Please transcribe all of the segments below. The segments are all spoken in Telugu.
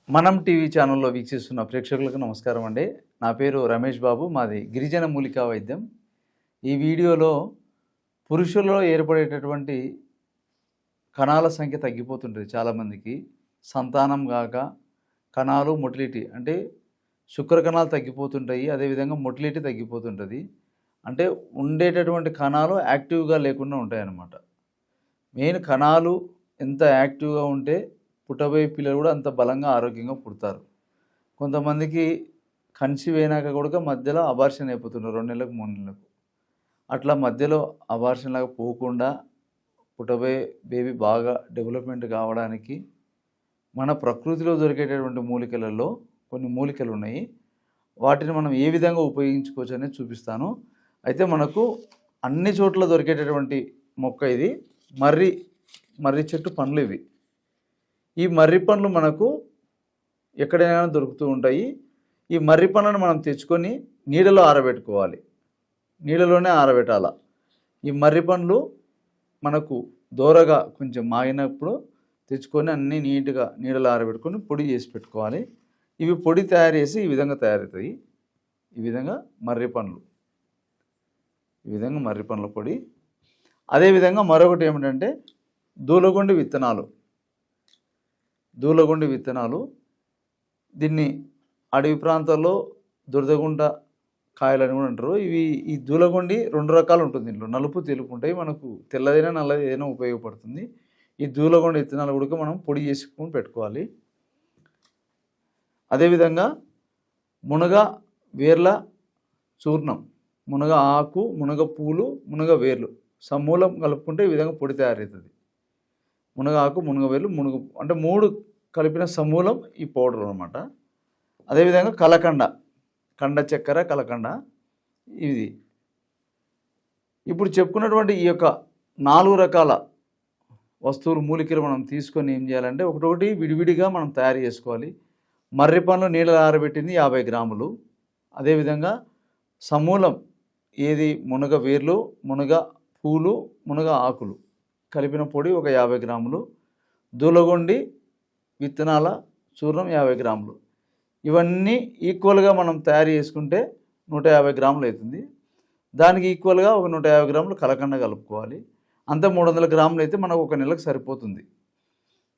మనం టీవీ ఛానల్లో వీక్షిస్తున్న ప్రేక్షకులకు నమస్కారం అండి. నా పేరు రమేష్ బాబు. మాది గిరిజన మూలికా వైద్యం. ఈ వీడియోలో పురుషుల్లో ఏర్పడేటటువంటి కణాల సంఖ్య తగ్గిపోతుంటుంది చాలామందికి. సంతానం గాక కణాలు మొటిలిటీ అంటే శుక్ర కణాలు తగ్గిపోతుంటాయి. అదేవిధంగా మొటిలిటీ తగ్గిపోతుంటుంది. అంటే ఉండేటటువంటి కణాలు యాక్టివ్గా లేకుండా ఉంటాయన్నమాట. మెయిన్ కణాలు ఎంత యాక్టివ్గా ఉంటే పుట్టబోయే పిల్లలు కూడా అంత బలంగా ఆరోగ్యంగా పుడతారు. కొంతమందికి కన్సీవ్ అయినాక కూడా మధ్యలో అబార్షన్ అయిపోతున్నారు 2 నెలలకు 3 నెలలకు. అట్లా మధ్యలో అబార్షన్ లాగా పోకుండా పుట్టబోయే బేబీ బాగా డెవలప్మెంట్ కావడానికి మన ప్రకృతిలో దొరికేటటువంటి మూలికలలో కొన్ని మూలికలు ఉన్నాయి. వాటిని మనం ఏ విధంగా ఉపయోగించుకోవచ్చు అనేది చూపిస్తాను. అయితే మనకు అన్ని చోట్ల దొరికేటటువంటి మొక్క ఇది. మర్రి చెట్టు పండ్లు ఇవి. ఈ మర్రి పండ్లు మనకు ఎక్కడైనా దొరుకుతూ ఉంటాయి. ఈ మర్రి పండ్లను మనం తెచ్చుకొని నీడలో ఆరబెట్టుకోవాలి. నీడలోనే ఆరబెట్టాల. ఈ మర్రి పండ్లు మనకు దోరగా కొంచెం మాగినప్పుడు తెచ్చుకొని అన్నీ నీట్గా నీడలో ఆరబెట్టుకొని పొడి చేసి పెట్టుకోవాలి. ఇవి పొడి తయారు చేసి ఈ విధంగా తయారవుతాయి. ఈ విధంగా మర్రి పండ్లు, ఈ విధంగా మర్రి పండ్ల పొడి. అదేవిధంగా మరొకటి ఏమిటంటే దూలగొండి విత్తనాలు. దీన్ని అడవి ప్రాంతాల్లో దురదగుంట కాయలని కూడా అంటారు. ఈ దూలగొండి 2 రకాలు ఉంటుంది. దీంట్లో నలుపు తెలుపు ఉంటాయి. మనకు తెల్లదైనా నల్లది ఏదైనా ఉపయోగపడుతుంది. ఈ దూలగొండి విత్తనాలు కూడా మనం పొడి చేసుకొని పెట్టుకోవాలి. అదేవిధంగా మునగ వేర్ల చూర్ణం, మునగ ఆకు, మునగ పూలు, మునగ వేర్లు సమూలం కలుపుకుంటే ఈ విధంగా పొడి తయారవుతుంది. మునగ ఆకు, మునగ వేర్లు, అంటే 3 కలిపిన సమూలం ఈ పౌడర్ అనమాట. అదేవిధంగా కండ చక్కెర, కలకండ ఇది. ఇప్పుడు చెప్పుకున్నటువంటి ఈ యొక్క 4 రకాల వస్తువులు మూలికలు మనం తీసుకొని ఏం చేయాలంటే ఒకటొకటి విడివిడిగా మనం తయారు చేసుకోవాలి. మర్రి పండ్లు నీళ్ళలో ఆరబెట్టింది 50 గ్రాములు. అదేవిధంగా సమూలం ఏది మునగ వేర్లు, మునగ పూలు, మునగ ఆకులు కలిపిన పొడి ఒక 50 గ్రాములు. దూలగొండి విత్తనాల చూర్ణం 50 గ్రాములు. ఇవన్నీ ఈక్వల్గా మనం తయారు చేసుకుంటే 150 గ్రాములు అవుతుంది. దానికి ఈక్వల్గా ఒక 150 గ్రాములు కలకండ కలుపుకోవాలి. అంతా 300 గ్రాములు అయితే మనకు 1 నెలకు సరిపోతుంది.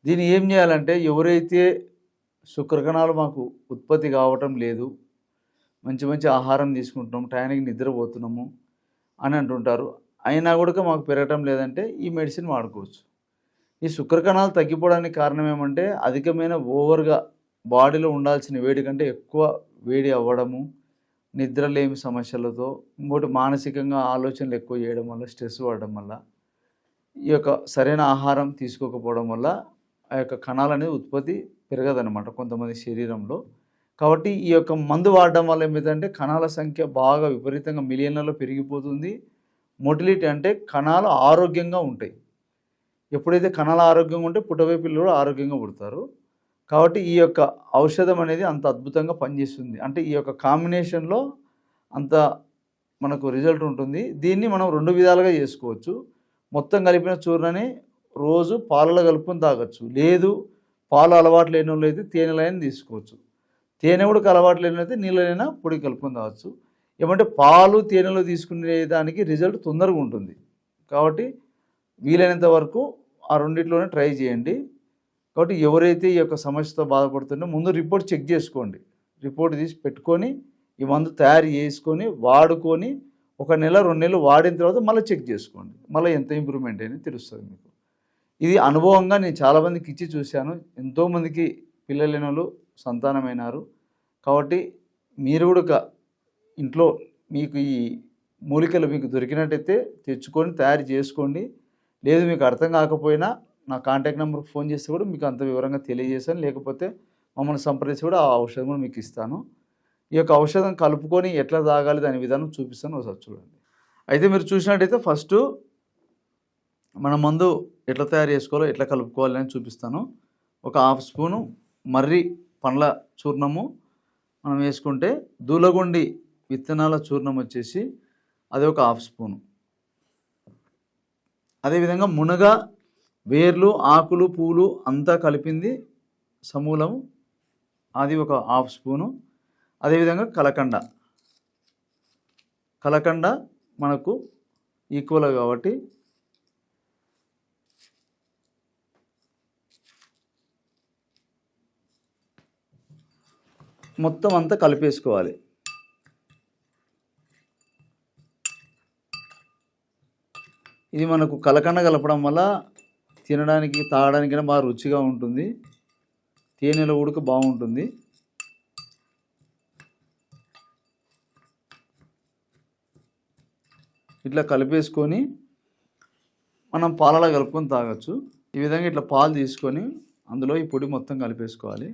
దీన్ని ఏం చేయాలంటే ఎవరైతే శుక్రకణాలు మాకు ఉత్పత్తి కావటం లేదు, మంచి ఆహారం తీసుకుంటున్నాము, టయానికి నిద్రపోతున్నాము అని అంటుంటారు, అయినా కూడా మాకు పెరగటం లేదంటే ఈ మెడిసిన్ వాడుకోవచ్చు. ఈ శుక్రకణాలు తగ్గిపోవడానికి కారణం ఏమంటే అధికమైన ఓవర్గా బాడీలో ఉండాల్సిన వేడి కంటే ఎక్కువ వేడి అవ్వడము, నిద్రలేమి సమస్యలతో, ఇంకోటి మానసికంగా ఆలోచనలు ఎక్కువ చేయడం వల్ల, స్ట్రెస్ పడడం వల్ల, ఈ యొక్క సరైన ఆహారం తీసుకోకపోవడం వల్ల ఆ యొక్క కణాలు అనేది ఉత్పత్తి పెరగదనమాట కొంతమంది శరీరంలో. కాబట్టి ఈ యొక్క మందు వాడడం వల్ల ఏమిటంటే కణాల సంఖ్య బాగా విపరీతంగా మిలియన్లలో పెరిగిపోతుంది. మొటిలిటీ అంటే కణాలు ఆరోగ్యంగా ఉంటాయి. ఎప్పుడైతే కణాలు ఆరోగ్యంగా ఉంటే పుట్టబోయే పిల్లలు కూడా ఆరోగ్యంగా పుడతారు. కాబట్టి ఈ యొక్క ఔషధం అనేది అంత అద్భుతంగా పనిచేస్తుంది. అంటే ఈ యొక్క కాంబినేషన్లో అంత మనకు రిజల్ట్ ఉంటుంది. దీన్ని మనం 2 విధాలుగా చేసుకోవచ్చు. మొత్తం కలిపిన చూర్ణని రోజు పాలలో కలుపుకొని తాగొచ్చు. లేదు పాలు అలవాటు లేని వాళ్ళు అయితే తేనెలైనా తీసుకోవచ్చు. తేనె కూడా అలవాటు లేని అయితే నీళ్ళైనా పొడి కలుపుకొని తాగొచ్చు. ఏమంటే పాలు తేనెలో తీసుకునే దానికి రిజల్ట్ తొందరగా ఉంటుంది. కాబట్టి వీలైనంత వరకు ఆ రెండిట్లోనే ట్రై చేయండి. కాబట్టి ఎవరైతే ఈ యొక్క సమస్యతో బాధపడుతుందో ముందు రిపోర్ట్ చెక్ చేసుకోండి. రిపోర్ట్ తీసి పెట్టుకొని ఈ మందు తయారు చేసుకొని వాడుకొని 1 నెల 2 నెలలు వాడిన తర్వాత మళ్ళీ చెక్ చేసుకోండి. మళ్ళీ ఎంత ఇంప్రూవ్మెంట్ అనేది తెలుస్తుంది మీకు. ఇది అనుభవంగా నేను చాలామందికి ఇచ్చి చూశాను. ఎంతోమందికి పిల్లలు లేని వాళ్ళు సంతానమైనారు. కాబట్టి మీరు కూడా ఇంట్లో మీకు ఈ మూలికలు మీకు దొరికినట్టయితే తెచ్చుకొని తయారు చేసుకోండి. లేదు మీకు అర్థం కాకపోయినా నా కాంటాక్ట్ నెంబర్కి ఫోన్ చేస్తే కూడా మీకు అంత వివరంగా తెలియజేస్తాను. లేకపోతే మమ్మల్ని సంప్రదించి కూడా ఆ ఔషధం కూడా మీకు ఇస్తాను. ఈ యొక్క ఔషధం కలుపుకొని ఎట్లా తాగాలి దాని విధానం చూపిస్తాను, ఒకసారి చూడండి. అయితే మీరు చూసినట్టయితే ఫస్ట్ మన మందు ఎట్లా తయారు చేసుకోవాలో, ఎట్లా కలుపుకోవాలి అని చూపిస్తాను. ఒక 1/2 స్పూను మర్రి పండ్ల చూర్ణము మనం వేసుకుంటే, దూలగొండి విత్తనాల చూర్ణం వచ్చేసి అది ఒక 1/2 స్పూను. అదేవిధంగా మునగ వేర్లు, ఆకులు, పూలు అంతా కలిపింది సమూలము అది ఒక హాఫ్ స్పూను. అదేవిధంగా కలకండ మనకు ఈక్వల్ కాబట్టి మొత్తం అంతా కలిపేసుకోవాలి. ఇది మనకు కలకండ కలపడం వల్ల తినడానికి తాగడానికైనా బాగా రుచిగా ఉంటుంది. తేనెల ఉడక బాగుంటుంది. ఇట్లా కలిపేసుకొని మనం పాలలో కలుపుకొని తాగొచ్చు. ఈ విధంగా ఇట్లా పాలు తీసుకొని అందులో ఈ పొడి మొత్తం కలిపేసుకోవాలి.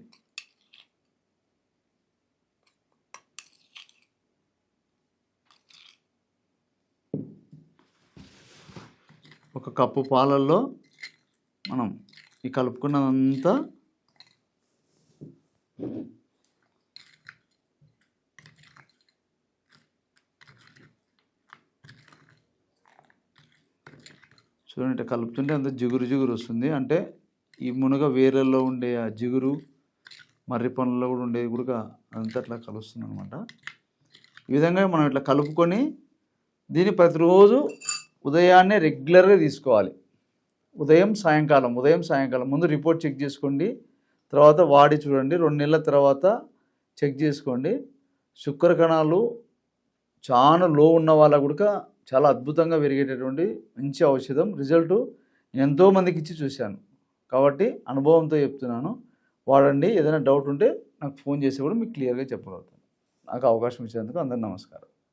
ఒక కప్పు పాలల్లో మనం ఈ కలుపుకున్నదంతా చూడండి, కలుపుతుంటే అంత జిగురు వస్తుంది. అంటే ఈ మునగ వేర్లలో ఉండే ఆ జిగురు, మర్రి పండ్లలో కూడా ఉండేది కూడా అంతా అట్లా కలుస్తుంది అనమాట. ఈ విధంగా మనం ఇట్లా కలుపుకొని దీన్ని ప్రతిరోజు ఉదయాన్నే రెగ్యులర్గా తీసుకోవాలి. ఉదయం సాయంకాలం ముందు రిపోర్ట్ చెక్ చేసుకోండి. తర్వాత వాడి చూడండి. 2 నెలల తర్వాత చెక్ చేసుకోండి. శుక్ర కణాలు చాలా లో ఉన్న వాళ్ళకు కూడా చాలా అద్భుతంగా పెరిగేటటువంటి మంచి ఔషధం. రిజల్ట్ ఎంతోమందికి ఇచ్చి చూశాను కాబట్టి అనుభవంతో చెప్తున్నాను. వాడండి. ఏదైనా డౌట్ ఉంటే నాకు ఫోన్ చేసి కూడా మీకు క్లియర్గా చెప్పగలుగుతాను. నాకు అవకాశం ఇచ్చినందుకు అందరికీ నమస్కారం.